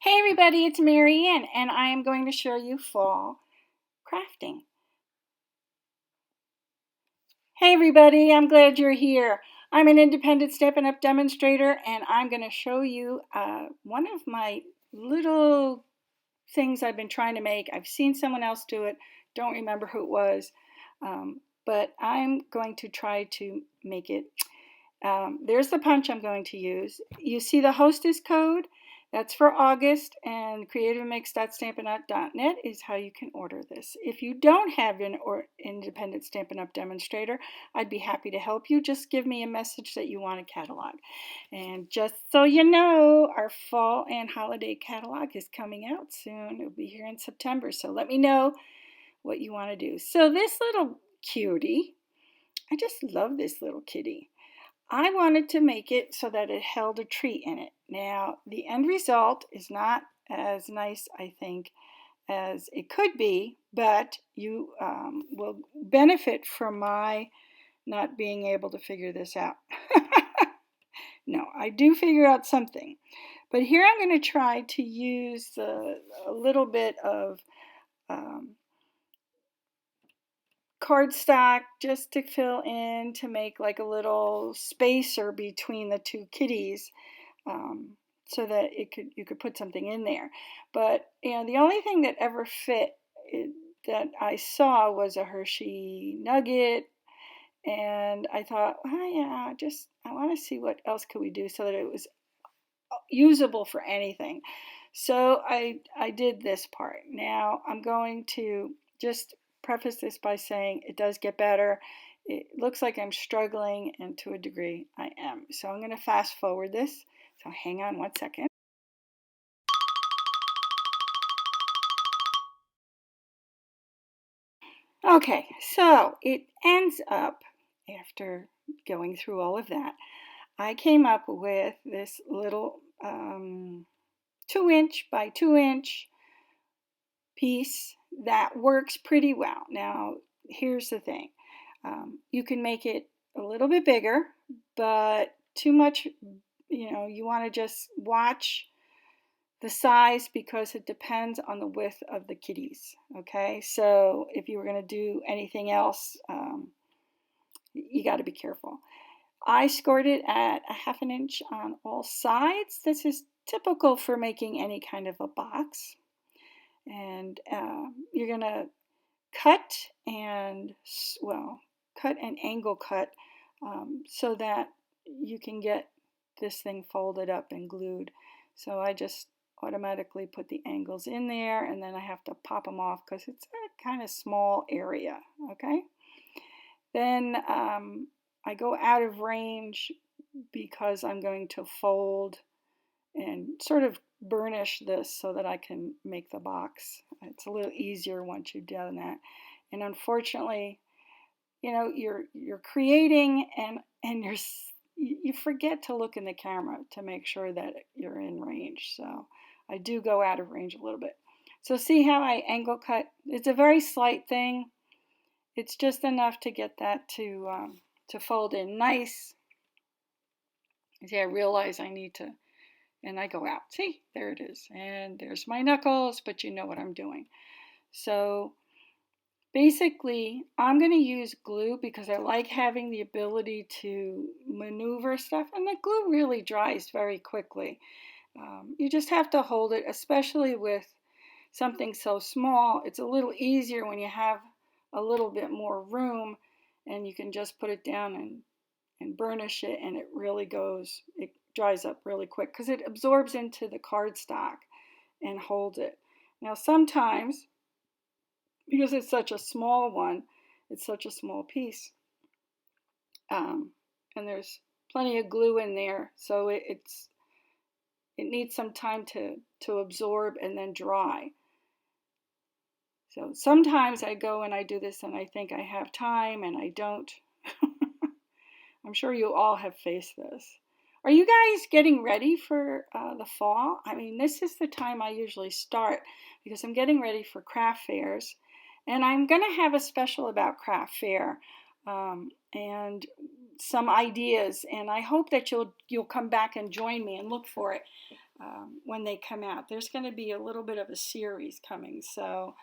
Hey everybody, it's Mary Ann, and I am going to show you fall crafting. Hey everybody, I'm glad you're here. I'm an independent Stampin' Up! Demonstrator, and I'm going to show you one of my little things I've been trying to make. I've seen someone else do it, don't remember who it was, but I'm going to try to make it. There's the punch I'm going to use. You see the hostess code? That's for August, and creativemix.stampinup.net is how you can order this. If you don't have an independent Stampin' Up! Demonstrator, I'd be happy to help you. Just give me a message that you want a catalog. And just so you know, our fall and holiday catalog is coming out soon. It'll be here in September, so let me know what you want to do. So this little cutie, I just love this little kitty. I wanted to make it so that it held a treat in it. Now, the end result is not as nice, I think, as it could be, but you will benefit from my not being able to figure this out. No, I do figure out something. But here I'm going to try to use a little bit of cardstock just to fill in to make like a little spacer between the two kitties, so that you could put something in there. But the only thing that ever fit that I saw was a Hershey nugget, and I thought, oh yeah, I want to see what else could we do so that it was usable for anything. So I did this part. Now I'm going to just preface this by saying it does get better. It looks like I'm struggling, and to a degree I am. So I'm going to fast forward this. So hang on one second. Okay, so it ends up, after going through all of that, I came up with this little 2-inch by 2-inch piece that works pretty well. Now, here's the thing. You can make it a little bit bigger, but too much, you want to just watch the size because it depends on the width of the kitties. Okay, so if you were going to do anything else, you got to be careful. I scored it at 1/2 inch on all sides. This is typical for making any kind of a box. And you're going to cut and, cut and angle cut so that you can get this thing folded up and glued. So I just automatically put the angles in there, and then I have to pop them off because it's a kind of small area. Okay, then I go out of range because I'm going to fold and sort of burnish this so that I can make the box. It's a little easier once you've done that. And unfortunately, you're creating, and you forget to look in the camera to make sure that you're in range. So I do go out of range a little bit. So see how I angle cut? It's a very slight thing. It's just enough to get that to fold in nice. See, I realize I need to, and I go out. See, there it is. And there's my knuckles, but you know what I'm doing. So basically, I'm going to use glue because I like having the ability to maneuver stuff, and the glue really dries very quickly. You just have to hold it, especially with something so small. It's a little easier when you have a little bit more room, and you can just put it down and burnish it, and it dries up really quick because it absorbs into the cardstock and holds it. Now sometimes, because it's such a small one, it's such a small piece, and there's plenty of glue in there, so it needs some time to absorb and then dry. So sometimes I go and I do this and I think I have time, and I don't. I'm sure you all have faced this. Are you guys getting ready for the fall? I mean, this is the time I usually start because I'm getting ready for craft fairs. And I'm going to have a special about craft fair and some ideas. And I hope that you'll come back and join me and look for it. when they come out. There's going to be a little bit of a series coming, so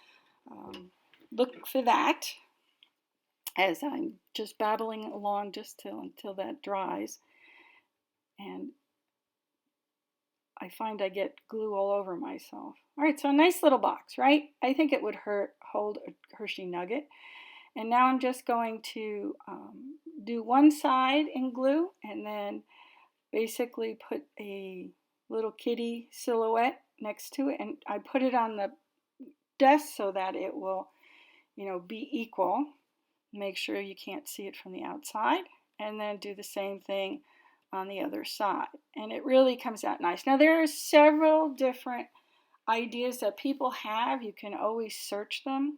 look for that as I'm just babbling along just until that dries. And I find I get glue all over myself. All right, so a nice little box, right? I think it would hold a Hershey nugget. And now I'm just going to do one side in glue and then basically put a little kitty silhouette next to it. And I put it on the desk so that it will, be equal. Make sure you can't see it from the outside. And then do the same thing on the other side. And it really comes out nice. Now there are several different ideas that people have. You can always search them.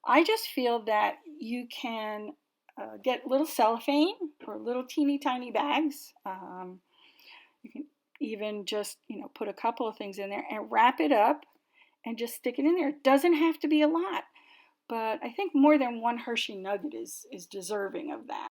I just feel that you can get little cellophane or little teeny tiny bags. You can even just, put a couple of things in there and wrap it up and just stick it in there. It doesn't have to be a lot, but I think more than one Hershey nugget is deserving of that.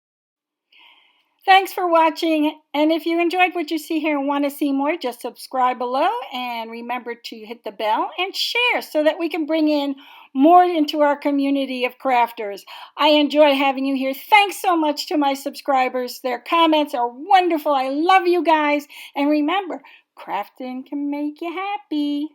Thanks for watching, and if you enjoyed what you see here and want to see more, just subscribe below and remember to hit the bell and share so that we can bring in more into our community of crafters. I enjoy having you here. Thanks so much to my subscribers. Their comments are wonderful. I love you guys, and remember, crafting can make you happy.